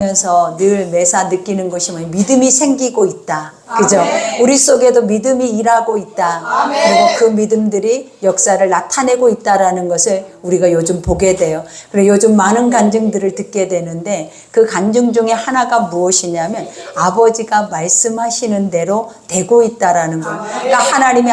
면서 늘 매사 느끼는 것이 뭐냐, 믿음이 생기고 있다. 그죠? 우리 속에도 믿음이 일하고 있다. 그리고 그 믿음들이 역사를 나타내고 있다라는 것을 우리가 요즘 보게 돼요. 그리고 요즘 많은 간증들을 듣게 되는데 그 간증 중에 하나가 무엇이냐면 아버지가 말씀하시는 대로 되고 있다라는 거예요. 그러니까 하나님이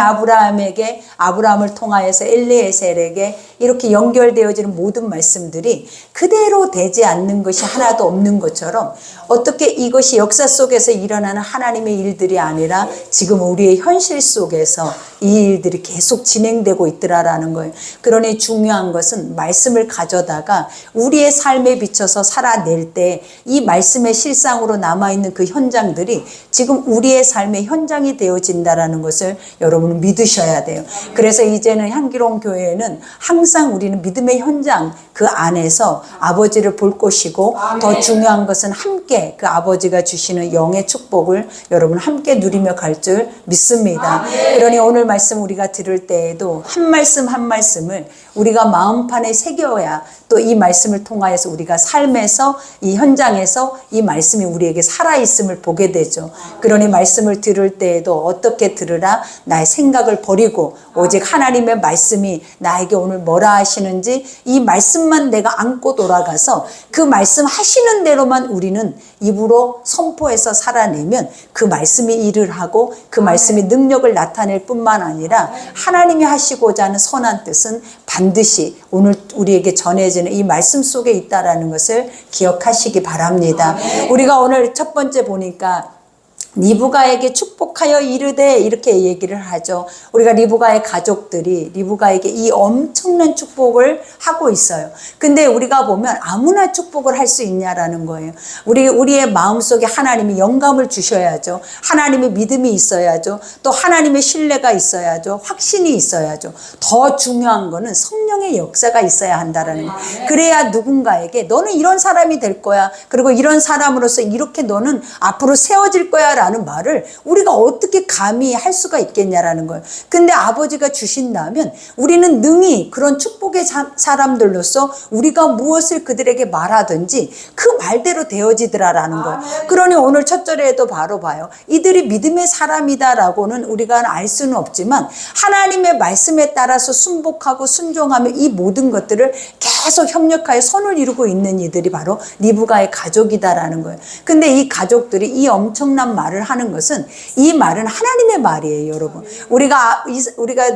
아브라함을 통하여서 엘리에셀에게 이렇게 연결되어지는 모든 말씀들이 그대로 되지 않는 것이 하나도 없는 것처럼 어떻게 이것이 역사 속에서 일어나는 하나님의 일들이 아니라 지금 우리의 현실 속에서 이 일들이 계속 진행되고 있더라라는 거예요. 그러니 중요한 것은 말씀을 가져다가 우리의 삶에 비춰서 살아낼 때 이 말씀의 실상으로 남아있는 그 현장들이 지금 우리의 삶의 현장이 되어진다라는 것을 여러분은 믿으셔야 돼요. 그래서 이제는 향기로운 교회에는 항상 우리는 믿음의 현장 그 안에서 아버지를 볼 것이고 더 중요한 것은 함께 그 아버지가 주시는 영의 축복을 여러분 함께 누리며 갈 줄 믿습니다. 그러니 오늘 말씀 우리가 들을 때에도 한 말씀 한 말씀을 우리가 마음판에 새겨야 또 이 말씀을 통하여서 우리가 삶에서 이 현장에서 이 말씀이 우리에게 살아있음을 보게 되죠. 그러니 말씀을 들을 때에도 어떻게 들으라, 나의 생각을 버리고 오직 하나님의 말씀이 나에게 오늘 뭐라 하시는지 이 말씀만 내가 안고 돌아가서 그 말씀 하시는 대로만 우리는 입으로 선포해서 살아내면 그 말씀이 일을 하고 그 말씀이 능력을 나타낼 뿐만 아니라 하나님이 하시고자 하는 선한 뜻은 반드시 오늘 우리에게 전해지는 이 말씀 속에 있다라는 것을 기억하시기 바랍니다. 우리가 오늘 첫 번째 보니까 리브가에게 축복하여 이르되 이렇게 얘기를 하죠. 우리가 리브가의 가족들이 리브가에게 이 엄청난 축복을 하고 있어요. 근데 우리가 보면 아무나 축복을 할 수 있냐라는 거예요. 우리의 마음속에 하나님이 영감을 주셔야죠. 하나님의 믿음이 있어야죠. 또 하나님의 신뢰가 있어야죠. 확신이 있어야죠. 더 중요한 거는 성령의 역사가 있어야 한다라는 거예요. 그래야 누군가에게 너는 이런 사람이 될 거야. 그리고 이런 사람으로서 이렇게 너는 앞으로 세워질 거야 라는 말을 우리가 어떻게 감히 할 수가 있겠냐라는 거예요. 근데 아버지가 주신다면 우리는 능히 그런 축복의 사람들로서 우리가 무엇을 그들에게 말하든지 그 말대로 되어지더라라는 거예요. 그러니 오늘 첫 절에도 바로 봐요. 이들이 믿음의 사람이다라고는 우리가 알 수는 없지만 하나님의 말씀에 따라서 순복하고 순종하며 이 모든 것들을 계속 협력하여 선을 이루고 있는 이들이 바로 리브가의 가족이다라는 거예요. 근데 이 가족들이 이 엄청난 말을 하는 것은 이 말은 하나님의 말이에요, 여러분. 우리가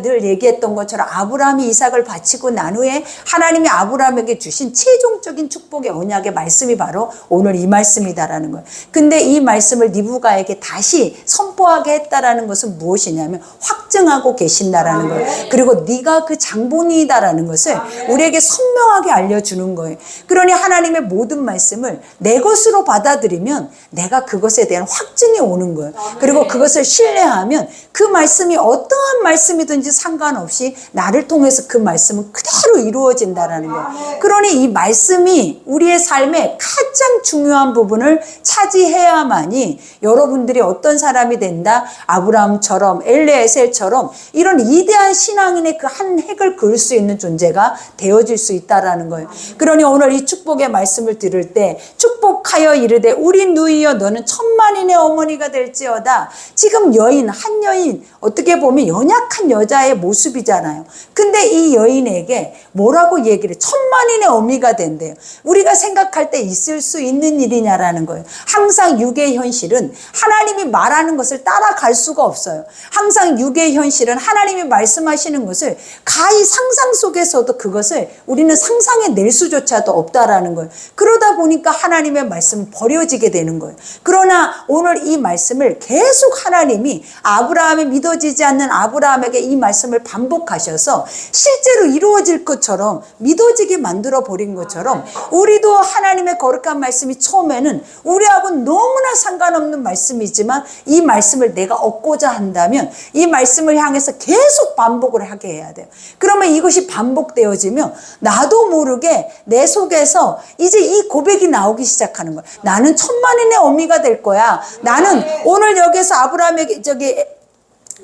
늘 얘기했던 것처럼 아브라함이 이삭을 바치고 난 후에 하나님이 아브라함에게 주신 최종적인 축복의 언약의 말씀이 바로 오늘 이 말씀이다라는 거예요. 근데 이 말씀을 리브가에게 다시 선포하게 했다라는 것은 무엇이냐면 확증하고 계신다라는 거예요. 그리고 네가 그 장본인이다라는 것을 우리에게 선명하게 알려주는 거예요. 그러니 하나님의 모든 말씀을 내 것으로 받아들이면 내가 그것에 대한 확증이 오는 거예요. 그리고 그것을 신뢰하면 그 말씀이 어떠한 말씀이든지 상관없이 나를 통해서 그 말씀은 그대로 이루어진다라는 거예요. 그러니 이 말씀이 우리의 삶의 가장 중요한 부분을 차지해야만이 여러분들이 어떤 사람이 된다, 아브라함처럼 엘리에셀처럼 이런 위대한 신앙인의 그 한 획을 그을 수 있는 존재가 되어질 수 있다라는 거예요. 그러니 오늘 이 축복의 말씀을 들을 때 축복하여 이르되 우리 누이여 너는 천만인의 어머니가 될지어다. 지금 한 여인 어떻게 보면 연약한 여자의 모습이잖아요. 근데 이 여인에게 뭐라고 얘기를 해? 천만인의 어미가 된대요. 우리가 생각할 때 있을 수 있는 일이냐라는 거예요. 항상 육의 현실은 하나님이 말하는 것을 따라갈 수가 없어요. 항상 육의 현실은 하나님이 말씀하시는 것을 가히 상상 속에서도 그것을 우리는 상상해 낼 수조차도 없다라는 거예요. 그러다 보니까 하나님의 말씀은 버려지게 되는 거예요. 그러나 오늘 이 말씀을 계속 하나님이 아브라함이 믿어지지 않는 아브라함에게 이 말씀을 반복하셔서 실제로 이루어질 것처럼 믿어지게 만들어 버린 것처럼 우리도 하나님의 거룩한 말씀이 처음에는 우리하고는 너무나 상관없는 말씀이지만 이 말씀을 내가 얻고자 한다면 이 말씀을 향해서 계속 반복을 하게 해야 돼요. 그러면 이것이 반복되어지면 나도 모르게 내 속에서 이제 이 고백이 나오기 시작하는 거야. 나는 천만인의 어미가 될 거야. 나는 오늘 여기서 아브라함에게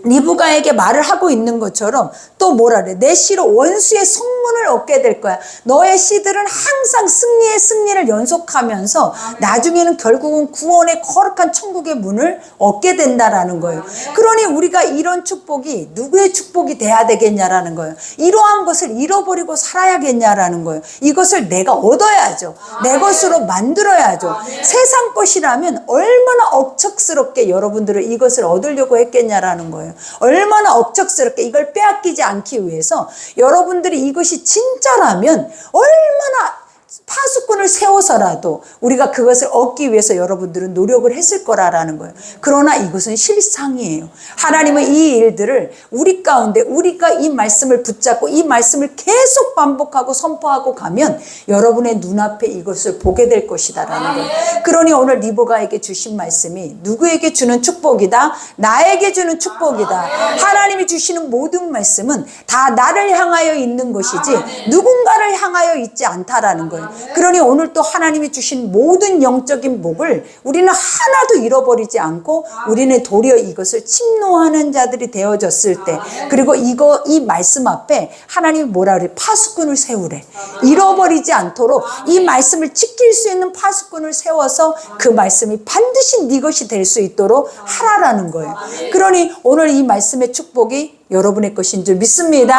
리브가에게 말을 하고 있는 것처럼 또 뭐라 그래? 내 씨로 원수의 성문을 얻게 될 거야. 너의 씨들은 항상 승리의 승리를 연속하면서 나중에는 결국은 구원의 거룩한 천국의 문을 얻게 된다라는 거예요. 그러니 우리가 이런 축복이 누구의 축복이 돼야 되겠냐라는 거예요. 이러한 것을 잃어버리고 살아야겠냐라는 거예요. 이것을 내가 얻어야죠. 내 것으로 만들어야죠. 세상 것이라면 얼마나 억척스럽게 여러분들은 이것을 얻으려고 했겠냐라는 거예요. 얼마나 억척스럽게 이걸 빼앗기지 않기 위해서 여러분들이 이것이 진짜라면 얼마나 파수꾼을 세워서라도 우리가 그것을 얻기 위해서 여러분들은 노력을 했을 거라는 거예요. 그러나 이것은 실상이에요. 하나님은 이 일들을 우리 가운데 우리가 이 말씀을 붙잡고 이 말씀을 계속 반복하고 선포하고 가면 여러분의 눈앞에 이것을 보게 될 것이다라는 거예요. 그러니 오늘 리브가에게 주신 말씀이 누구에게 주는 축복이다? 나에게 주는 축복이다. 하나님이 주시는 모든 말씀은 다 나를 향하여 있는 것이지 누군가를 향하여 있지 않다라는 거예요. 그러니 오늘 또 하나님이 주신 모든 영적인 복을 우리는 하나도 잃어버리지 않고 우리는 도리어 이것을 침노하는 자들이 되어졌을 때, 그리고 이 말씀 앞에 하나님이 뭐라 그래? 파수꾼을 세우래. 잃어버리지 않도록 이 말씀을 지킬 수 있는 파수꾼을 세워서 그 말씀이 반드시 네 것이 될 수 있도록 하라라는 거예요. 그러니 오늘 이 말씀의 축복이 여러분의 것인 줄 믿습니다.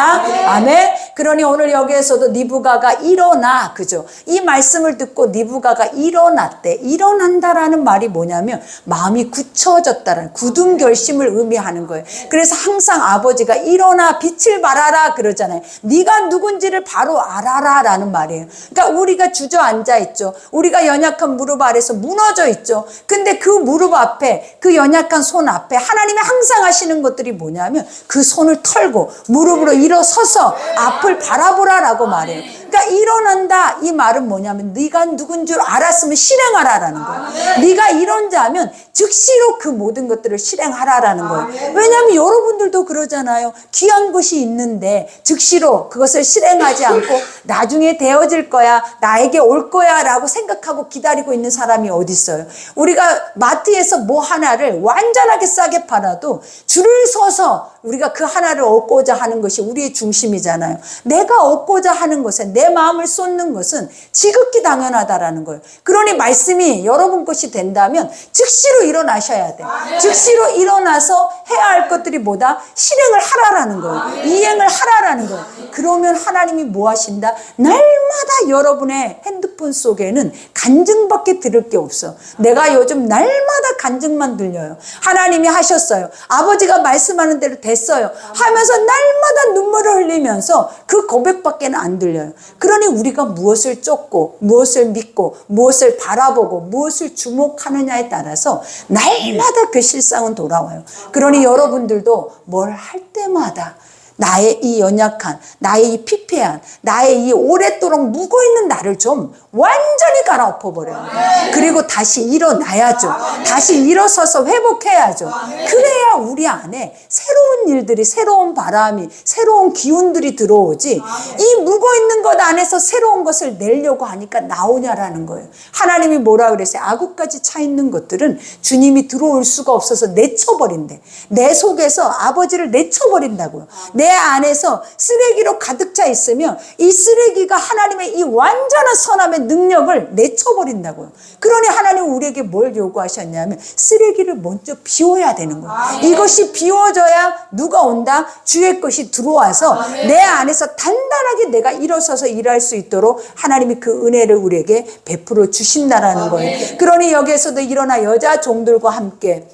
아멘. 그러니 오늘 여기에서도 리브가가 일어나, 그죠? 이 말씀을 듣고 리브가가 일어났대. 일어난다라는 말이 뭐냐면 마음이 굳혀졌다라는 굳은 결심을 의미하는 거예요. 그래서 항상 아버지가 일어나 빛을 발하라 그러잖아요. 네가 누군지를 바로 알아라라는 말이에요. 그러니까 우리가 주저앉아 있죠. 우리가 연약한 무릎 아래서 무너져 있죠. 근데 그 무릎 앞에, 그 연약한 손 앞에 하나님이 항상 하시는 것들이 뭐냐면 그 손을 털고 무릎으로 일어서서 앞을 바라보라라고 말해요. 그러니까 일어난다 이 말은 뭐냐면 네가 누군 줄 알았으면 실행하라라는 거예요. 네가 이런 자면 즉시로 그 모든 것들을 실행하라라는 거예요. 왜냐하면 여러분들도 그러잖아요. 귀한 것이 있는데 즉시로 그것을 실행하지 않고 나중에 되어질 거야, 나에게 올 거야 라고 생각하고 기다리고 있는 사람이 어디 있어요. 우리가 마트에서 뭐 하나를 완전하게 싸게 팔아도 줄을 서서 우리가 그 하나를 얻고자 하는 것이 우리의 중심이잖아요. 내가 얻고자 하는 것에 내 마음을 쏟는 것은 지극히 당연하다라는 거예요. 그러니 말씀이 여러분 것이 된다면 즉시로 일어나셔야 돼. 즉시로 일어나서 해야 할 것들이 뭐다? 실행을 하라라는 거예요. 이행을 하라라는 거예요. 그러면 하나님이 뭐 하신다? 날마다 여러분의 핸드폰 속에는 간증밖에 들을 게 없어. 내가 요즘 날마다 간증만 들려요. 하나님이 하셨어요. 아버지가 말씀하는 대로 됐어요 하면서 날마다 눈물을 흘리면서 그 고백밖에 안 들려요. 그러니 우리가 무엇을 쫓고 무엇을 믿고 무엇을 바라보고 무엇을 주목하느냐에 따라서 날마다 그 실상은 돌아와요. 그러니 여러분들도 뭘 할 때마다 나의 이 연약한, 나의 이 피폐한, 나의 이 오랫도록 묵어있는 나를 좀 완전히 갈아엎어버려요. 그리고 다시 일어나야죠. 다시 일어서서 회복해야죠. 그래야 우리 안에 새로운 일들이, 새로운 바람이, 새로운 기운들이 들어오지, 이 묵어있는 것 안에서 새로운 것을 내려고 하니까 나오냐라는 거예요. 하나님이 뭐라 그랬어요? 아구까지 차 있는 것들은 주님이 들어올 수가 없어서 내쳐버린대. 내 속에서 아버지를 내쳐버린다고요. 내 안에서 쓰레기로 가득 차 있으면 이 쓰레기가 하나님의 이 완전한 선함의 능력을 내쳐버린다고요. 그러니 하나님은 우리에게 뭘 요구하셨냐면 쓰레기를 먼저 비워야 되는 거예요. 이것이 비워져야 누가 온다? 주의 것이 들어와서 내 안에서 단단하게 내가 일어서서 일할 수 있도록 하나님이 그 은혜를 우리에게 베풀어 주신다라는 거예요. 그러니 여기에서도 일어나 여자 종들과 함께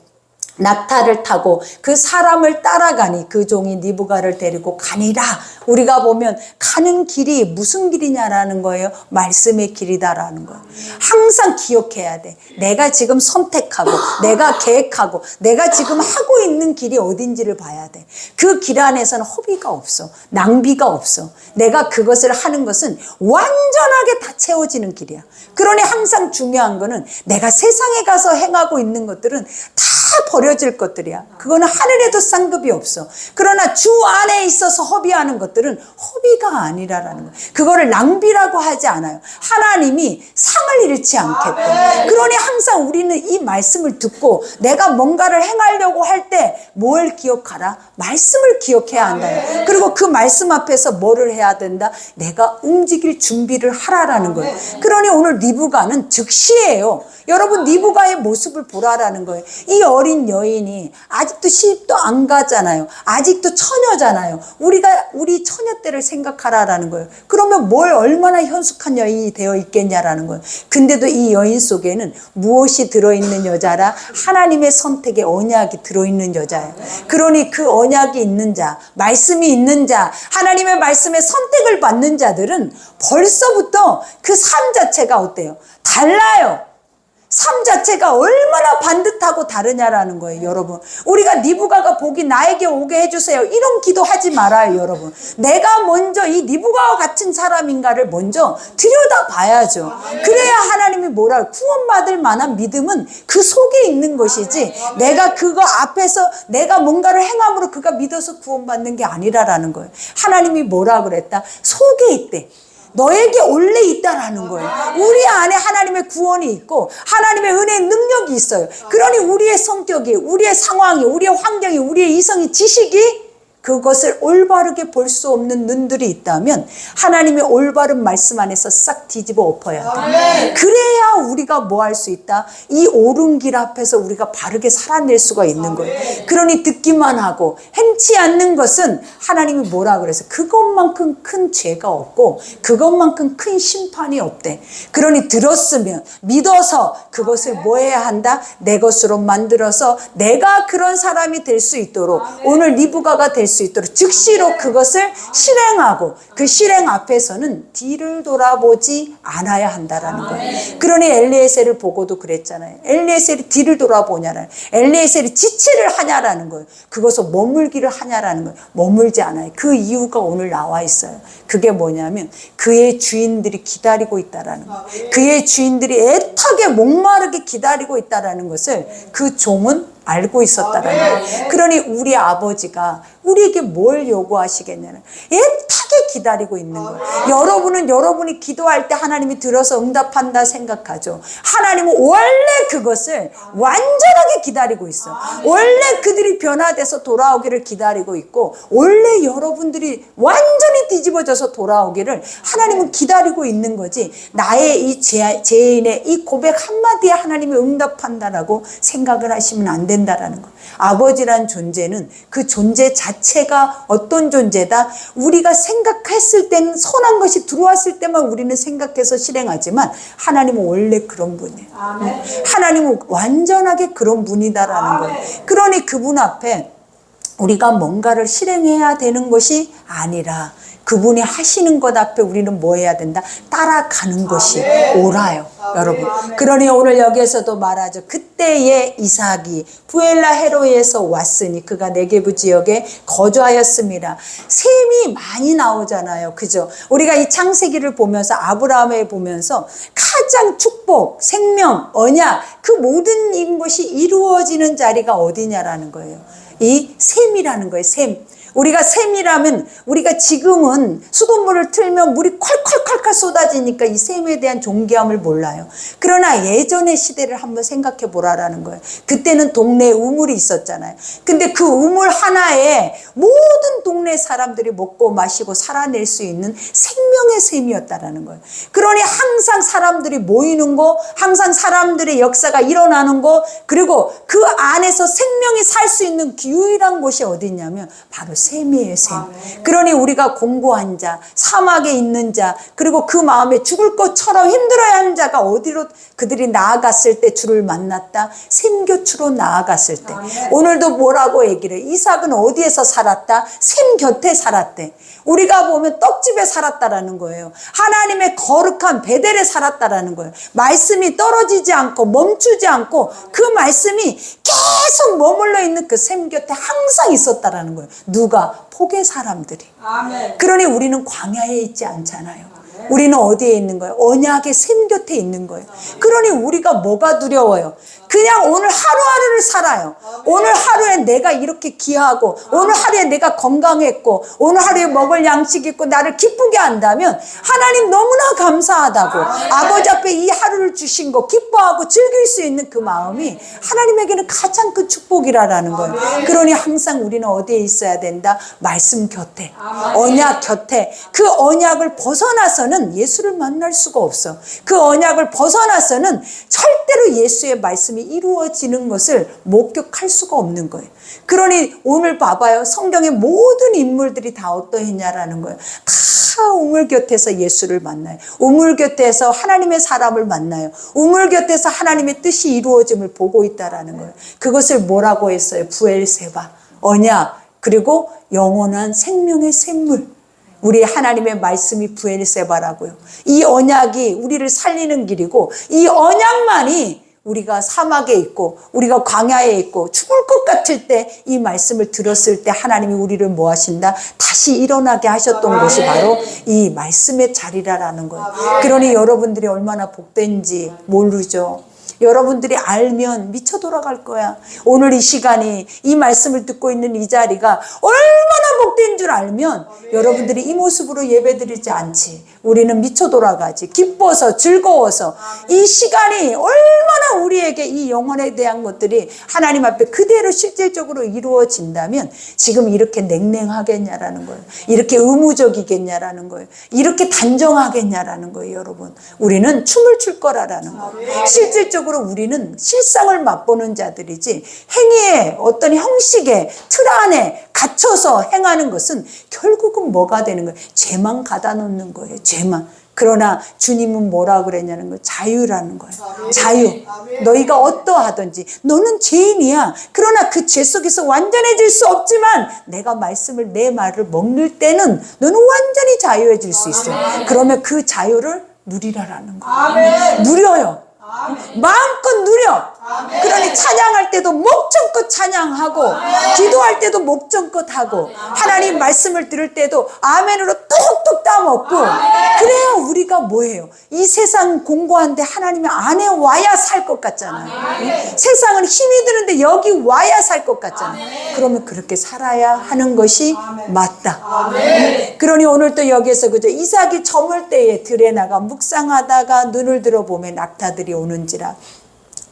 낙타를 타고 그 사람을 따라가니 그 종이 리브가를 데리고 가니라. 우리가 보면 가는 길이 무슨 길이냐라는 거예요. 말씀의 길이다라는 거예요. 항상 기억해야 돼. 내가 지금 선택하고 내가 계획하고 내가 지금 하고 있는 길이 어딘지를 봐야 돼. 그 길 안에서는 허비가 없어. 낭비가 없어. 내가 그것을 하는 것은 완전하게 다 채워지는 길이야. 그러니 항상 중요한 거는 내가 세상에 가서 행하고 있는 것들은 다 버려질 것들이야. 그거는 하늘에도 쌍급이 없어. 그러나 주 안에 있어서 허비하는 것들은 허비가 아니라라는 거예요. 그거를 낭비라고 하지 않아요. 하나님이 상을 잃지 않겠다. 그러니 항상 우리는 이 말씀을 듣고 내가 뭔가를 행하려고 할 때 뭘 기억하라? 말씀을 기억해야 한다. 그리고 그 말씀 앞에서 뭐를 해야 된다? 내가 움직일 준비를 하라라는 거예요. 그러니 오늘 리브가는 즉시예요. 여러분 리브가의 모습을 보라라는 거예요. 이 어린 여인이 아직도 시집도 안 가잖아요. 아직도 처녀잖아요. 우리 처녀 때를 생각하라라는 거예요. 그러면 뭘 얼마나 현숙한 여인이 되어 있겠냐라는 거예요. 근데도 이 여인 속에는 무엇이 들어있는 여자라? 하나님의 선택의 언약이 들어있는 여자예요. 그러니 그 언약이 있는 자, 말씀이 있는 자, 하나님의 말씀에 선택을 받는 자들은 벌써부터 그 삶 자체가 어때요? 달라요. 삶 자체가 얼마나 반듯하고 다르냐라는 거예요, 여러분. 우리가 리브가가 복이 나에게 오게 해주세요. 이런 기도하지 말아요, 여러분. 내가 먼저 이 리브가와 같은 사람인가를 먼저 들여다봐야죠. 그래야 하나님이 뭐라 구원받을 만한 믿음은 그 속에 있는 것이지 내가 그거 앞에서 내가 뭔가를 행함으로 그가 믿어서 구원받는 게 아니라라는 거예요. 하나님이 뭐라 그랬다? 속에 있대. 너에게 원래 있다라는 거예요. 우리 안에 하나님의 구원이 있고 하나님의 은혜의 능력이 있어요. 그러니 우리의 성격이, 우리의 상황이, 우리의 환경이, 우리의 이성이, 지식이 그것을 올바르게 볼 수 없는 눈들이 있다면 하나님의 올바른 말씀 안에서 싹 뒤집어 엎어야 돼. 그래야 우리가 뭐 할 수 있다? 이 옳은 길 앞에서 우리가 바르게 살아낼 수가 있는 거예요. 그러니 듣기만 하고 행치 않는 것은 하나님이 뭐라 그래서 그것만큼 큰 죄가 없고 그것만큼 큰 심판이 없대. 그러니 들었으면 믿어서 그것을 뭐 해야 한다? 내 것으로 만들어서 내가 그런 사람이 될 수 있도록 오늘 리브가가 될 수 있도록 즉시로 그것을 실행하고 그 실행 앞에서는 뒤를 돌아보지 않아야 한다라는 거예요. 그러니 엘리에셀을 보고도 그랬잖아요. 엘리에셀이 뒤를 돌아보냐라는, 엘리에셀이 지체를 하냐라는 거예요. 그것을 머물기를 하냐라는 거예요. 머물지 않아요. 그 이유가 오늘 나와 있어요. 그게 뭐냐면 그의 주인들이 기다리고 있다라는 거예요. 그의 주인들이 애타게 목마르게 기다리고 있다라는 것을 그 종은 알고 있었다라는 거예요. 그러니 우리 아버지가 우리에게 뭘 요구하시겠냐는 애타게 기다리고 있는 거예요. 여러분은 여러분이 기도할 때 하나님이 들어서 응답한다 생각하죠. 하나님은 원래 그것을 완전하게 기다리고 있어요. 원래 그들이 변화돼서 돌아오기를 기다리고 있고 원래 여러분들이 완전히 뒤집어져서 돌아오기를 하나님은 기다리고 있는 거지 나의 이 죄인의 이 고백 한마디에 하나님이 응답한다라고 생각을 하시면 안 된다라는 거예요. 아버지란 존재는 그 존재 자체가 어떤 존재다? 우리가 생각했을 때는 선한 것이 들어왔을 때만 우리는 생각해서 실행하지만 하나님은 원래 그런 분이에요. 아멘. 하나님은 완전하게 그런 분이다라는 거예요. 그러니 그분 앞에 우리가 뭔가를 실행해야 되는 것이 아니라 그분이 하시는 것 앞에 우리는 뭐 해야 된다? 따라가는 것이 옳아요, 여러분. 그러니 오늘 여기에서도 말하죠. 그때의 이삭이 부엘라 헤로에서 왔으니 그가 네게부 지역에 거주하였습니다. 셈이 많이 나오잖아요, 그죠? 우리가 이 창세기를 보면서 아브라함을 보면서 가장 축복, 생명, 언약 그 모든 것이 이루어지는 자리가 어디냐라는 거예요. 이 셈이라는 거예요, 셈. 우리가 셈이라면 우리가 지금은 수돗물을 틀면 물이 콸콸콸콸 쏟아지니까 이 셈에 대한 존귀함을 몰라요. 그러나 예전의 시대를 한번 생각해 보라라는 거예요. 그때는 동네에 우물이 있었잖아요. 근데 그 우물 하나에 모든 동네 사람들이 먹고 마시고 살아낼 수 있는 생명의 셈이었다라는 거예요. 그러니 항상 사람들이 모이는 거, 항상 사람들의 역사가 일어나는 거, 그리고 그 안에서 생명이 살 수 있는 유일한 곳이 어디냐면 바로 셈이에요, 셈. 그러니 우리가 공고한 자, 사막에 있는 자, 그리고 그 마음에 죽을 것처럼 힘들어하는 자가 어디로 그들이 나아갔을 때 주를 만났다? 셈 곁으로 나아갔을 때. 오늘도 뭐라고 얘기를 해? 이삭은 어디에서 살았다? 셈 곁에 살았대. 우리가 보면 떡집에 살았다라는 거예요. 하나님의 거룩한 베델에 살았다라는 거예요. 말씀이 떨어지지 않고 멈추지 않고 그 말씀이 계속 머물러 있는 그 셈 곁에 항상 있었다라는 거예요. 누가? 복의 사람들이. 아멘. 그러니 우리는 광야에 있지 않잖아요. 우리는 어디에 있는 거예요? 언약의 샘 곁에 있는 거예요. 그러니 우리가 뭐가 두려워요? 그냥 오늘 하루하루를 살아요. 오늘 하루에 내가 이렇게 귀하고, 오늘 하루에 내가 건강했고, 오늘 하루에 먹을 양식이 있고, 나를 기쁘게 한다면 하나님 너무나 감사하다고, 아버지 앞에 이 하루를 주신 거 기뻐하고 즐길 수 있는 그 마음이 하나님에게는 가장 큰 축복이라는 거예요. 그러니 항상 우리는 어디에 있어야 된다? 말씀 곁에, 언약 곁에. 그 언약을 벗어나서는 예수를 만날 수가 없어. 그 언약을 벗어나서는 절대로 예수의 말씀이 이루어지는 것을 목격할 수가 없는 거예요. 그러니 오늘 봐봐요. 성경의 모든 인물들이 다 어떠했냐라는 거예요. 다 우물 곁에서 예수를 만나요. 우물 곁에서 하나님의 사람을 만나요. 우물 곁에서 하나님의 뜻이 이루어짐을 보고 있다라는 거예요. 그것을 뭐라고 했어요? 부엘세바, 언약, 그리고 영원한 생명의 샘물. 우리 하나님의 말씀이 부엘세바라고요. 이 언약이 우리를 살리는 길이고, 이 언약만이 우리가 사막에 있고 우리가 광야에 있고 죽을 것 같을 때 이 말씀을 들었을 때 하나님이 우리를 뭐 하신다? 다시 일어나게 하셨던 곳이 바로 이 말씀의 자리라는 거예요. 그러니 여러분들이 얼마나 복된지 모르죠. 여러분들이 알면 미쳐 돌아갈 거야. 오늘 이 시간이, 이 말씀을 듣고 있는 이 자리가 얼마나 복된 줄 알면 여러분들이 이 모습으로 예배드리지 않지. 우리는 미쳐 돌아가지. 기뻐서, 즐거워서. 이 시간이 얼마나 우리에게 이 영혼에 대한 것들이 하나님 앞에 그대로 실질적으로 이루어진다면 지금 이렇게 냉랭하겠냐라는 거예요. 이렇게 의무적이겠냐라는 거예요. 이렇게 단정하겠냐라는 거예요, 여러분. 우리는 춤을 출 거라는 거예요. 실질적으로 우리는 실상을 맛보는 자들이지, 행위의 어떤 형식의 틀 안에 갇혀서 행하는 것은 결국은 뭐가 되는 거예요? 죄만 가다 놓는 거예요. 죄만. 그러나 주님은 뭐라 그랬냐는 거예요. 자유라는 거예요. 자유. 너희가 어떠하든지 너는 죄인이야. 그러나 그 죄 속에서 완전해질 수 없지만 내가 말씀을, 내 말을 먹는 때는 너는 완전히 자유해질 수 있어. 그러면 그 자유를 누리라라는 거예요. 누려요. 마음껏 누려. 그러니 찬양할 때도 목청껏 찬양하고, 기도할 때도 목청껏 하고, 하나님 말씀을 들을 때도 아멘으로 뚝뚝 따먹고. 그래야 우리가 뭐예요? 이 세상 공고한데 하나님의 안에 와야 살 것 같잖아요. 세상은 힘이 드는데 여기 와야 살 것 같잖아요. 그러면 그렇게 살아야 하는 것이 맞다. 그러니 오늘 또 여기에서 그죠? 이삭이 저물 때에 들에 나가 묵상하다가 눈을 들어보면 낙타들이 오는지라.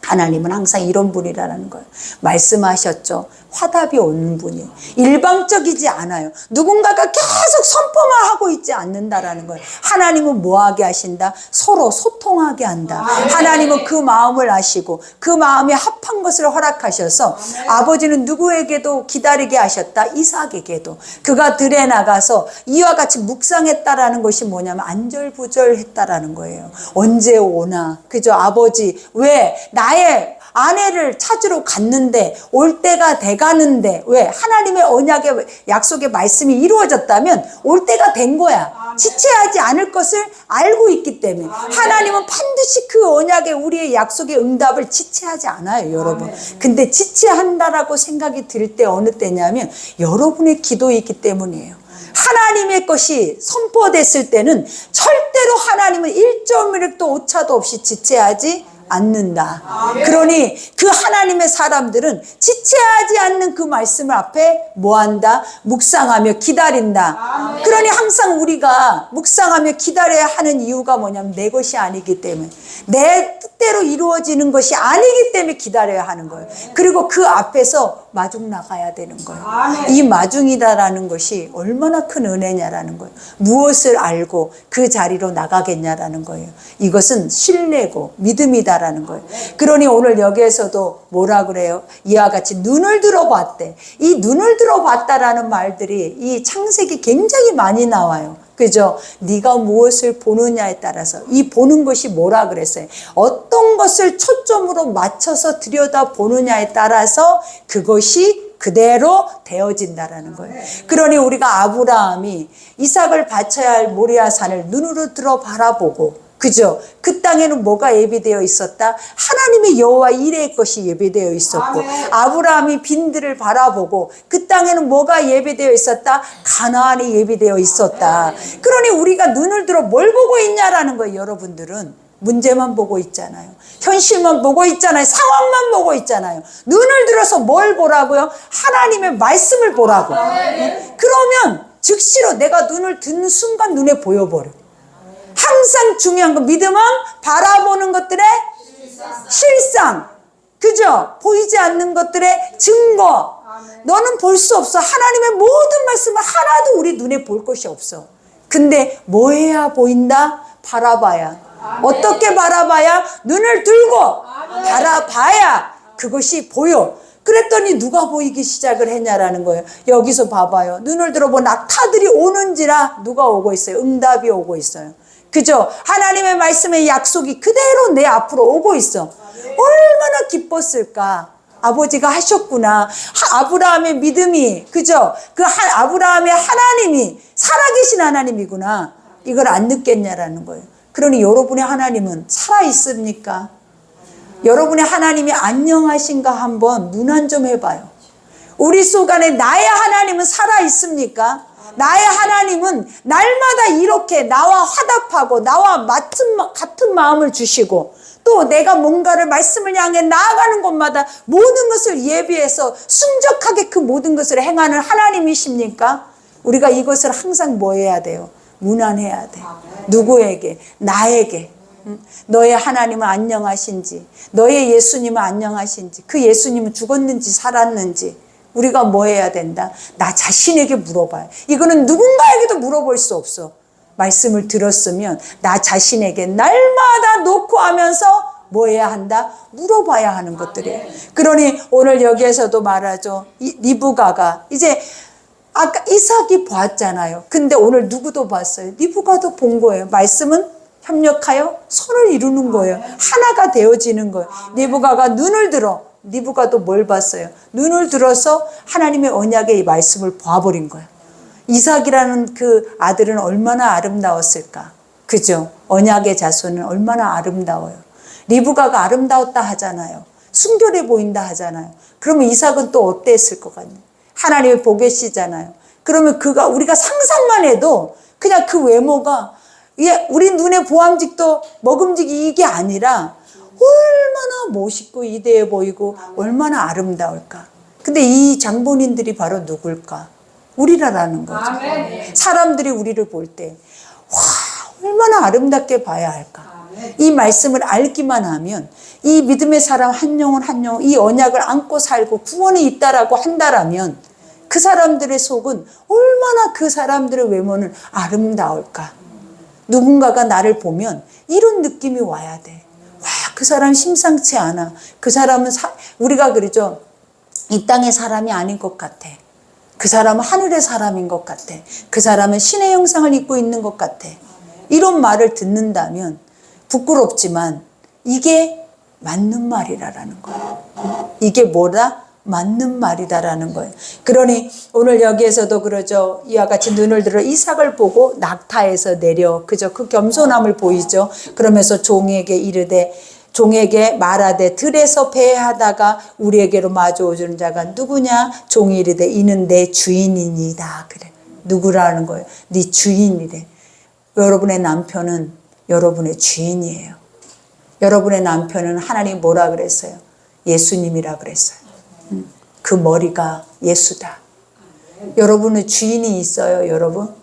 하나님은 항상 이런 분이라는 거예요. 말씀하셨죠. 화답이 오는 분이에요. 일방적이지 않아요. 누군가가 계속 선포만 하고 있지 않는다라는 거예요. 하나님은 뭐하게 하신다? 서로 소통하게 한다. 하나님은 그 마음을 아시고 그 마음에 합한 것을 허락하셔서 아버지는 누구에게도 기다리게 하셨다? 이삭에게도. 그가 들에 나가서 이와 같이 묵상했다라는 것이 뭐냐면 안절부절했다라는 거예요. 언제 오나? 그죠? 아버지, 왜 나의 아내를 찾으러 갔는데 올 때가 돼가는데, 왜? 하나님의 언약의 약속의 말씀이 이루어졌다면 올 때가 된 거야. 지체하지 않을 것을 알고 있기 때문에. 하나님은 반드시 그 언약의 우리의 약속의 응답을 지체하지 않아요, 여러분. 근데 지체한다라고 생각이 들 때 어느 때냐면 여러분의 기도이기 때문이에요. 하나님의 것이 선포됐을 때는 절대로 하나님은 1.1도 오차도 없이 지체하지 않는다. 그러니 그 하나님의 사람들은 지체하지 않는 그 말씀을 앞에 뭐한다? 묵상하며 기다린다. 그러니 항상 우리가 묵상하며 기다려야 하는 이유가 뭐냐면 내 것이 아니기 때문에, 내 뜻대로 이루어지는 것이 아니기 때문에 기다려야 하는 거예요. 그리고 그 앞에서 마중 나가야 되는 거예요. 이 마중이다라는 것이 얼마나 큰 은혜냐라는 거예요. 무엇을 알고 그 자리로 나가겠냐라는 거예요. 이것은 신뢰고 믿음이다라는 거예요. 그러니 오늘 여기에서도 뭐라 그래요? 이와 같이 눈을 들어봤대. 이 눈을 들어봤다라는 말들이 이 창세기 굉장히 많이 나와요. 그죠? 네가 무엇을 보느냐에 따라서, 이 보는 것이 뭐라 그랬어요? 어떤 것을 초점으로 맞춰서 들여다 보느냐에 따라서 그것이 그대로 되어진다라는 거예요. 그러니 우리가 아브라함이 이삭을 바쳐야 할 모리아산을 눈으로 들어 바라보고 그죠? 그 땅에는 뭐가 예비되어 있었다? 하나님의 여호와 이레의 것이 예비되어 있었고, 아브라함이 빈들을 바라보고 그 땅에는 뭐가 예비되어 있었다? 가나안이 예비되어 있었다. 그러니 우리가 눈을 들어 뭘 보고 있냐라는 거예요. 여러분들은 문제만 보고 있잖아요. 현실만 보고 있잖아요. 상황만 보고 있잖아요. 눈을 들어서 뭘 보라고요? 하나님의 말씀을 보라고. 그러면 즉시로 내가 눈을 든 순간 눈에 보여버려. 항상 중요한 건 믿음은 바라보는 것들의 실상. 그죠? 보이지 않는 것들의 증거. 너는 볼 수 없어. 하나님의 모든 말씀을 하나도 우리 눈에 볼 것이 없어. 근데 뭐 해야 보인다? 바라봐야. 어떻게 바라봐야? 눈을 들고 바라봐야 그것이 보여. 그랬더니 누가 보이기 시작을 했냐라는 거예요. 여기서 봐봐요. 눈을 들어보 낙타들이 오는지라 누가 오고 있어요? 응답이 오고 있어요. 그죠? 하나님의 말씀의 약속이 그대로 내 앞으로 오고 있어. 얼마나 기뻤을까? 아버지가 하셨구나. 아브라함의 믿음이, 그죠? 아브라함의 하나님이 살아계신 하나님이구나. 이걸 안 느꼈냐라는 거예요. 그러니 여러분의 하나님은 살아있습니까? 여러분의 하나님이 안녕하신가 한번 문안 좀 해봐요. 우리 속 안에 나의 하나님은 살아있습니까? 나의 하나님은 날마다 이렇게 나와 화답하고 나와 같은 마음을 주시고 또 내가 뭔가를 말씀을 향해 나아가는 곳마다 모든 것을 예비해서 순적하게 그 모든 것을 행하는 하나님이십니까? 우리가 이것을 항상 뭐 해야 돼요? 문안해야 돼. 누구에게? 나에게. 너의 하나님은 안녕하신지, 너의 예수님은 안녕하신지, 그 예수님은 죽었는지 살았는지 우리가 뭐 해야 된다? 나 자신에게 물어봐요. 이거는 누군가에게도 물어볼 수 없어. 말씀을 들었으면 나 자신에게 날마다 놓고 하면서 뭐 해야 한다? 물어봐야 하는 것들이에요. 그러니 오늘 여기에서도 말하죠. 리브가가 이제 아까 이삭이 봤잖아요. 근데 오늘 누구도 봤어요. 리브가도 본 거예요. 말씀은 협력하여 손을 이루는 거예요. 하나가 되어지는 거예요. 리브가가 눈을 들어. 리브가도 뭘 봤어요? 눈을 들어서 하나님의 언약의 이 말씀을 봐버린 거예요. 이삭이라는 그 아들은 얼마나 아름다웠을까? 그죠? 언약의 자손은 얼마나 아름다워요. 리브가가 아름다웠다 하잖아요. 순결해 보인다 하잖아요. 그러면 이삭은 또 어땠을 것 같냐? 하나님이 보고 계시잖아요. 그러면 우리가 상상만 해도 그냥 그 외모가 우리 눈에 보암직도 먹음직이 이게 아니라 얼마나 멋있고 위대해 보이고 얼마나 아름다울까. 근데 이 장본인들이 바로 누굴까? 우리라라는 거죠. 사람들이 우리를 볼 때 와, 얼마나 아름답게 봐야 할까. 이 말씀을 알기만 하면 이 믿음의 사람 한 영혼 한 영혼 이 언약을 안고 살고 구원이 있다라고 한다라면 그 사람들의 속은 얼마나 그 사람들의 외모는 아름다울까. 누군가가 나를 보면 이런 느낌이 와야 돼. 와, 그 사람 심상치 않아. 그 사람은 우리가 그러죠. 이 땅의 사람이 아닌 것 같아. 그 사람은 하늘의 사람인 것 같아. 그 사람은 신의 형상을 입고 있는 것 같아. 이런 말을 듣는다면 부끄럽지만 이게 맞는 말이라는 거예요. 이게 뭐다? 맞는 말이다라는 거예요. 그러니 오늘 여기에서도 그러죠. 이와 같이 눈을 들어 이삭을 보고 낙타에서 내려 그저 그 겸손함을 보이죠. 그러면서 종에게 말하되 들에서 배회하다가 우리에게로 마주오는 자가 누구냐? 종이 이르되 이는 내 주인이니이다. 그래. 누구라는 거예요? 네 주인이래. 여러분의 남편은 여러분의 주인이에요. 여러분의 남편은 하나님 뭐라 그랬어요? 예수님이라 그랬어요. 그 머리가 예수다. 여러분의 주인이 있어요, 여러분.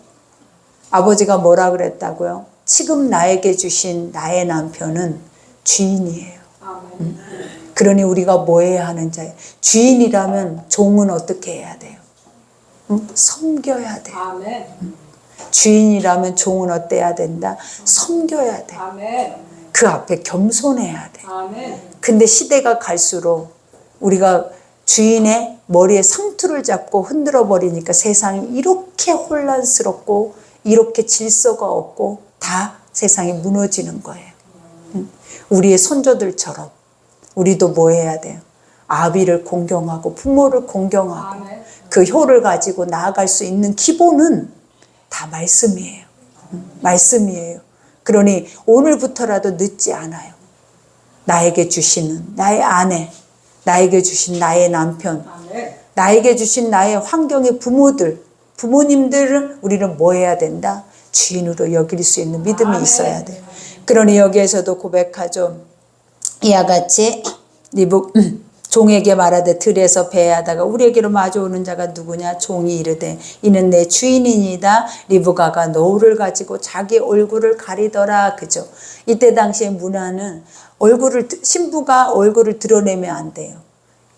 아버지가 뭐라 그랬다고요? 지금 나에게 주신 나의 남편은 주인이에요. 그러니 우리가 뭐 해야 하는 자예요? 주인이라면 종은 어떻게 해야 돼요? 섬겨야 돼요. 주인이라면 종은 어때야 된다? 섬겨야 돼. 그 앞에 겸손해야 돼. 근데 시대가 갈수록 우리가 주인의 머리에 상투를 잡고 흔들어 버리니까 세상이 이렇게 혼란스럽고 이렇게 질서가 없고 다 세상이 무너지는 거예요. 우리의 선조들처럼 우리도 뭐 해야 돼요? 아비를 공경하고 부모를 공경하고 그 효를 가지고 나아갈 수 있는 기본은 다 말씀이에요. 말씀이에요. 그러니 오늘부터라도 늦지 않아요. 나에게 주시는 나의 아내, 나에게 주신 나의 남편, 나에게 주신 나의 환경의 부모들, 부모님들을 우리는 뭐 해야 된다? 주인으로 여길 수 있는 믿음이 있어야 돼요. 그러니 여기에서도 고백하죠. 이와 같이 종에게 말하되 들에서 배회하다가 우리에게로 마주오는 자가 누구냐? 종이 이르되 이는 내 주인이니이다. 리브가가 노를 가지고 자기 얼굴을 가리더라. 그죠? 이때 당시의 문화는 신부가 얼굴을 드러내면 안 돼요.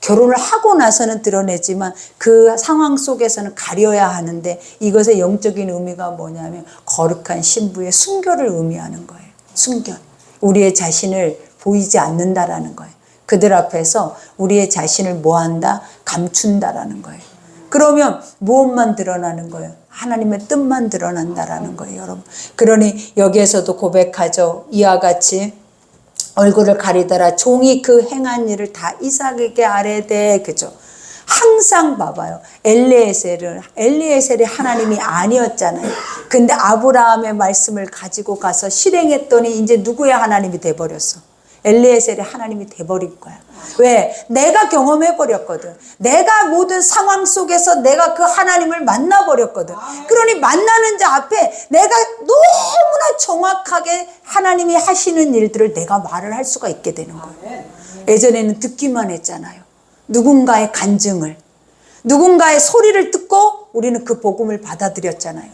결혼을 하고 나서는 드러내지만 그 상황 속에서는 가려야 하는데, 이것의 영적인 의미가 뭐냐면 거룩한 신부의 순결을 의미하는 거예요. 순결. 우리의 자신을 보이지 않는다라는 거예요. 그들 앞에서 우리의 자신을 뭐한다? 감춘다라는 거예요. 그러면 무엇만 드러나는 거예요? 하나님의 뜻만 드러난다라는 거예요, 여러분. 그러니 여기에서도 고백하죠. 이와 같이 얼굴을 가리더라. 종이 그 행한 일을 다 이삭에게 아뢰되. 그죠? 항상 봐봐요. 엘리에셀이 하나님이 아니었잖아요. 근데 아브라함의 말씀을 가지고 가서 실행했더니 이제 누구의 하나님이 돼버렸어? 엘리에셀이 하나님이 돼버린 거야. 왜? 내가 경험해버렸거든. 내가 모든 상황 속에서 내가 그 하나님을 만나버렸거든. 그러니 만나는 자 앞에 내가 너무나 정확하게 하나님이 하시는 일들을 내가 말을 할 수가 있게 되는 거예요. 예전에는 듣기만 했잖아요. 누군가의 간증을, 누군가의 소리를 듣고 우리는 그 복음을 받아들였잖아요.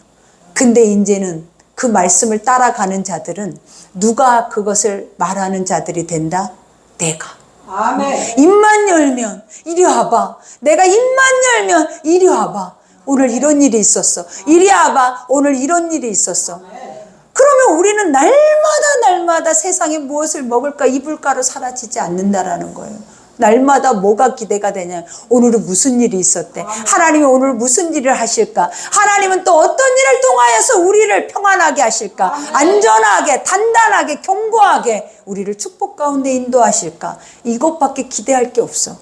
근데 이제는 그 말씀을 따라가는 자들은 누가 그것을 말하는 자들이 된다? 내가. 아멘. 입만 열면 이리 와봐. 내가 입만 열면 이리 와봐. 오늘 이런 일이 있었어. 이리 와봐. 오늘 이런 일이 있었어. 그러면 우리는 날마다 세상에 무엇을 먹을까 입을까로 사라지지 않는다라는 거예요. 날마다 뭐가 기대가 되냐? 오늘은 무슨 일이 있었대? 하나님이 오늘 무슨 일을 하실까? 하나님은 또 어떤 일을 통하여서 우리를 평안하게 하실까? 안전하게, 단단하게, 견고하게 우리를 축복 가운데 인도하실까? 이것밖에 기대할 게 없어.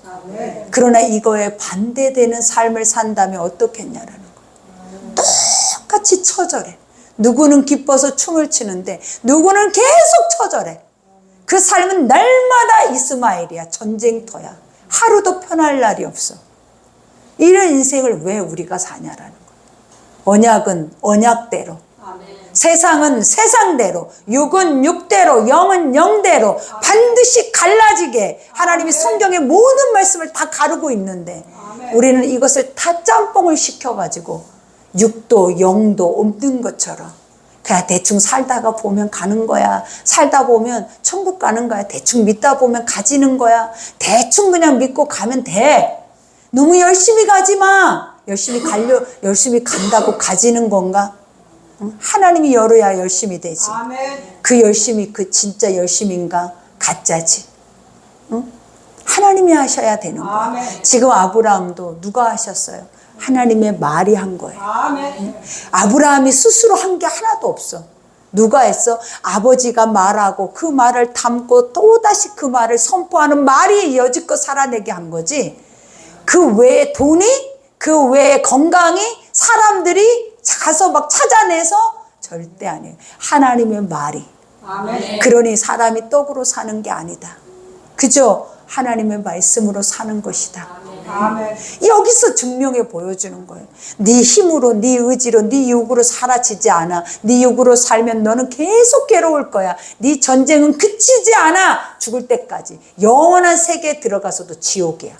그러나 이거에 반대되는 삶을 산다면 어떻겠냐라는 거예요. 똑같이 처절해. 누구는 기뻐서 춤을 추는데 누구는 계속 처절해. 그 삶은 날마다 이스마엘이야. 전쟁터야. 하루도 편할 날이 없어. 이런 인생을 왜 우리가 사냐라는 거야. 언약은 언약대로, 세상은 세상대로, 육은 육대로, 영은 영대로 반드시 갈라지게 하나님이 성경의 모든 말씀을 다 가르고 있는데 우리는 이것을 다 짬뽕을 시켜가지고 육도 영도 없는 것처럼 그냥 대충 살다가 보면 가는 거야. 살다 보면 천국 가는 거야. 대충 믿다 보면 가지는 거야. 대충 그냥 믿고 가면 돼. 너무 열심히 가지 마. 열심히 간다고 가지는 건가? 하나님이 열어야 열심히 되지. 그 열심이 그 진짜 열심인가? 가짜지. 하나님이 하셔야 되는 거야. 지금 아브라함도 누가 하셨어요? 하나님의 말이 한 거예요. 아브라함이 스스로 한 게 하나도 없어. 누가 했어? 아버지가 말하고 그 말을 담고 또다시 그 말을 선포하는 말이 여지껏 살아내게 한 거지. 그 외에 돈이, 그 외에 건강이, 사람들이 가서 막 찾아내서 절대 아니에요. 하나님의 말이. 그러니 사람이 떡으로 사는 게 아니다. 그저 하나님의 말씀으로 사는 것이다. 여기서 증명해 보여주는 거예요. 네 힘으로, 네 의지로, 네 육으로 사라지지 않아. 네 육으로 살면 너는 계속 괴로울 거야. 네 전쟁은 그치지 않아. 죽을 때까지. 영원한 세계에 들어가서도 지옥이야.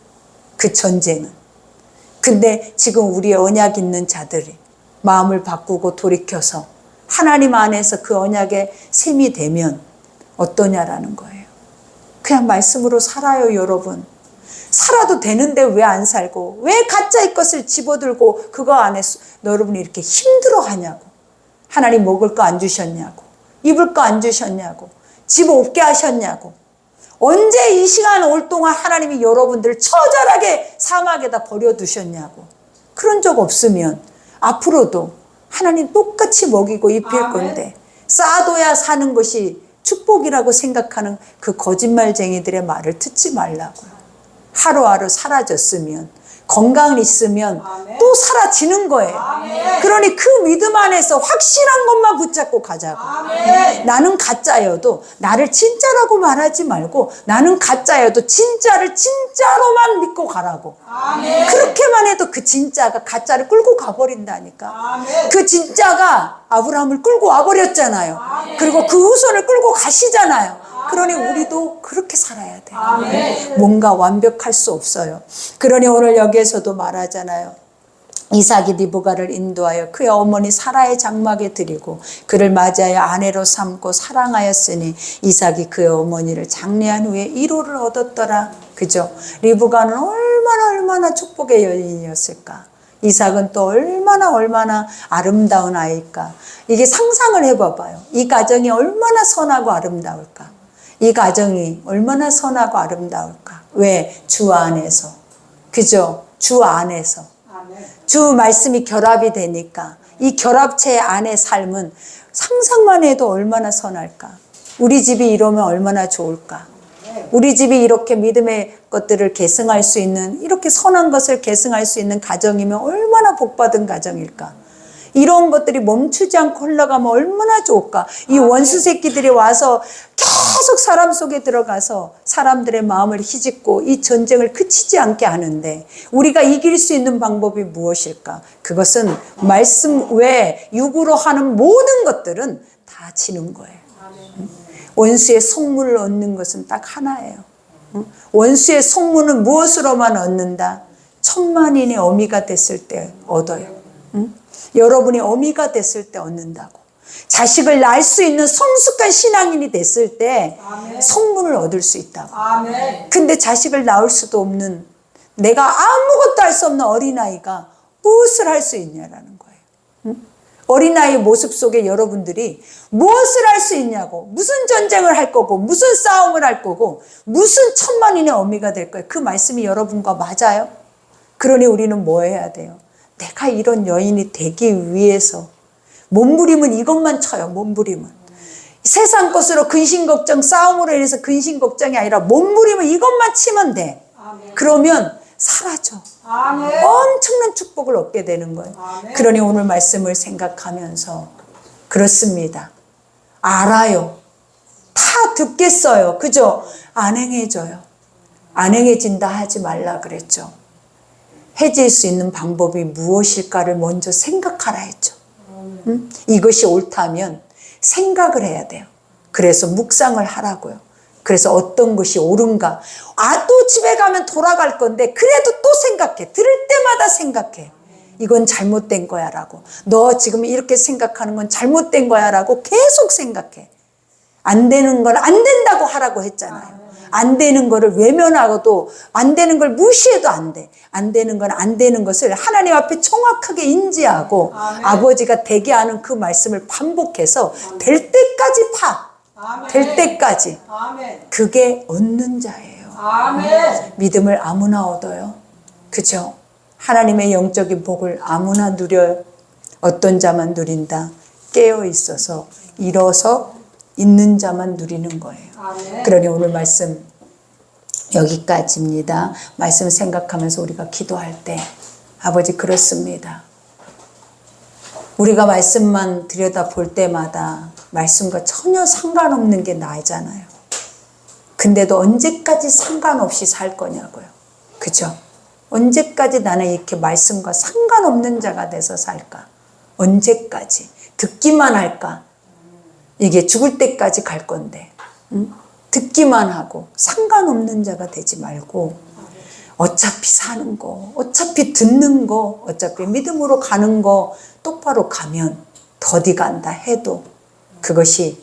그 전쟁은. 근데 지금 우리의 언약 있는 자들이 마음을 바꾸고 돌이켜서 하나님 안에서 그 언약에 셈이 되면 어떠냐라는 거예요. 그냥 말씀으로 살아요, 여러분. 살아도 되는데 왜 안 살고, 왜 가짜의 것을 집어들고 그거 안에 여러분이 이렇게 힘들어 하냐고. 하나님 먹을 거 안 주셨냐고, 입을 거 안 주셨냐고, 집 없게 하셨냐고. 언제 이 시간 올 동안 하나님이 여러분들을 처절하게 사막에다 버려두셨냐고. 그런 적 없으면 앞으로도 하나님 똑같이 먹이고 입힐 건데 쌓아둬야 사는 것이 축복이라고 생각하는 그 거짓말쟁이들의 말을 듣지 말라고요. 하루하루 사라졌으면 건강 있으면 또 사라지는 거예요. 그러니 그 믿음 안에서 확실한 것만 붙잡고 가자고. 나는 가짜여도 나를 진짜라고 말하지 말고 나는 가짜여도 진짜를 진짜로만 믿고 가라고. 그렇게만 해도 그 진짜가 가짜를 끌고 가버린다니까. 그 진짜가 아브라함을 끌고 와버렸잖아요. 그리고 그 후손을 끌고 가시잖아요. 그러니 우리도 그렇게 살아야 돼요. 뭔가 완벽할 수 없어요. 그러니 오늘 여기에서도 말하잖아요. 이삭이 리브가를 인도하여 그의 어머니 사라의 장막에 드리고 그를 맞이하여 아내로 삼고 사랑하였으니 이삭이 그의 어머니를 장례한 후에 1호를 얻었더라. 그죠? 리브가는 얼마나 축복의 여인이었을까. 이삭은 또 얼마나 아름다운 아이일까. 이게 상상을 해봐봐요. 이 가정이 얼마나 선하고 아름다울까. 이 가정이 얼마나 선하고 아름다울까. 왜? 주 안에서. 그죠? 주 안에서. 주 말씀이 결합이 되니까 이 결합체 안의 삶은 상상만 해도 얼마나 선할까. 우리 집이 이러면 얼마나 좋을까. 우리 집이 이렇게 믿음의 것들을 계승할 수 있는, 이렇게 선한 것을 계승할 수 있는 가정이면 얼마나 복받은 가정일까. 이런 것들이 멈추지 않고 흘러가면 얼마나 좋을까. 이 원수 새끼들이 와서 계속 사람 속에 들어가서 사람들의 마음을 희짓고 이 전쟁을 그치지 않게 하는데 우리가 이길 수 있는 방법이 무엇일까? 그것은 말씀 외에 육으로 하는 모든 것들은 다 지는 거예요. 원수의 속물을 얻는 것은 딱 하나예요. 원수의 속물은 무엇으로만 얻는다? 천만인의 어미가 됐을 때 얻어요. 여러분이 어미가 됐을 때 얻는다고. 자식을 낳을 수 있는 성숙한 신앙인이 됐을 때 성문을 얻을 수 있다고. 근데 자식을 낳을 수도 없는, 내가 아무것도 할 수 없는 어린아이가 무엇을 할 수 있냐라는 거예요. 어린아이의 모습 속에 여러분들이 무엇을 할 수 있냐고, 무슨 전쟁을 할 거고, 무슨 싸움을 할 거고, 무슨 천만인의 어미가 될 거예요. 그 말씀이 여러분과 맞아요? 그러니 우리는 뭐 해야 돼요? 내가 이런 여인이 되기 위해서 몸부림은 이것만 쳐요. 몸부림은 세상 것으로 근심 걱정, 싸움으로 인해서 근심 걱정이 아니라 몸부림은 이것만 치면 돼. 그러면 사라져. 엄청난 축복을 얻게 되는 거예요. 그러니 오늘 말씀을 생각하면서 그렇습니다. 알아요. 다 듣겠어요. 그죠? 안 행해져요. 안 행해진다 하지 말라 그랬죠. 해질 수 있는 방법이 무엇일까를 먼저 생각하라 했죠. 이것이 옳다면 생각을 해야 돼요. 그래서 묵상을 하라고요. 그래서 어떤 것이 옳은가. 또 집에 가면 돌아갈 건데 그래도 또 생각해. 들을 때마다 생각해. 이건 잘못된 거야 라고. 너 지금 이렇게 생각하는 건 잘못된 거야 라고 계속 생각해. 안 되는 건 안 된다고 하라고 했잖아요. 안 되는 거를 외면하고도 안 되는 걸 무시해도 안 돼. 안 되는 건 안 되는 것을 하나님 앞에 정확하게 인지하고 아버지가 되게 하는 그 말씀을 반복해서 될 때까지 될 때까지. 그게 얻는 자예요. 믿음을 아무나 얻어요. 그죠? 하나님의 영적인 복을 아무나 누려요. 어떤 자만 누린다. 깨어 있어서 일어서 있는 자만 누리는 거예요. 그러니 오늘 말씀 여기까지입니다. 말씀 생각하면서 우리가 기도할 때 아버지 그렇습니다. 우리가 말씀만 들여다볼 때마다 말씀과 전혀 상관없는 게 나잖아요. 근데도 언제까지 상관없이 살 거냐고요. 그죠? 언제까지 나는 이렇게 말씀과 상관없는 자가 돼서 살까? 언제까지? 듣기만 할까? 이게 죽을 때까지 갈 건데 듣기만 하고 상관없는 자가 되지 말고 어차피 사는 거, 어차피 듣는 거, 어차피 믿음으로 가는 거 똑바로 가면 더디 간다 해도 그것이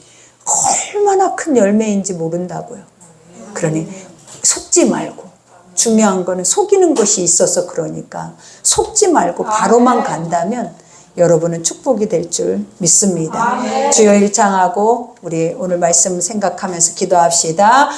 얼마나 큰 열매인지 모른다고요. 그러니 속지 말고, 중요한 거는 속이는 것이 있어서 그러니까 속지 말고 바로만 간다면 여러분은 축복이 될 줄 믿습니다. 주여 일창하고 우리 오늘 말씀 생각하면서 기도합시다.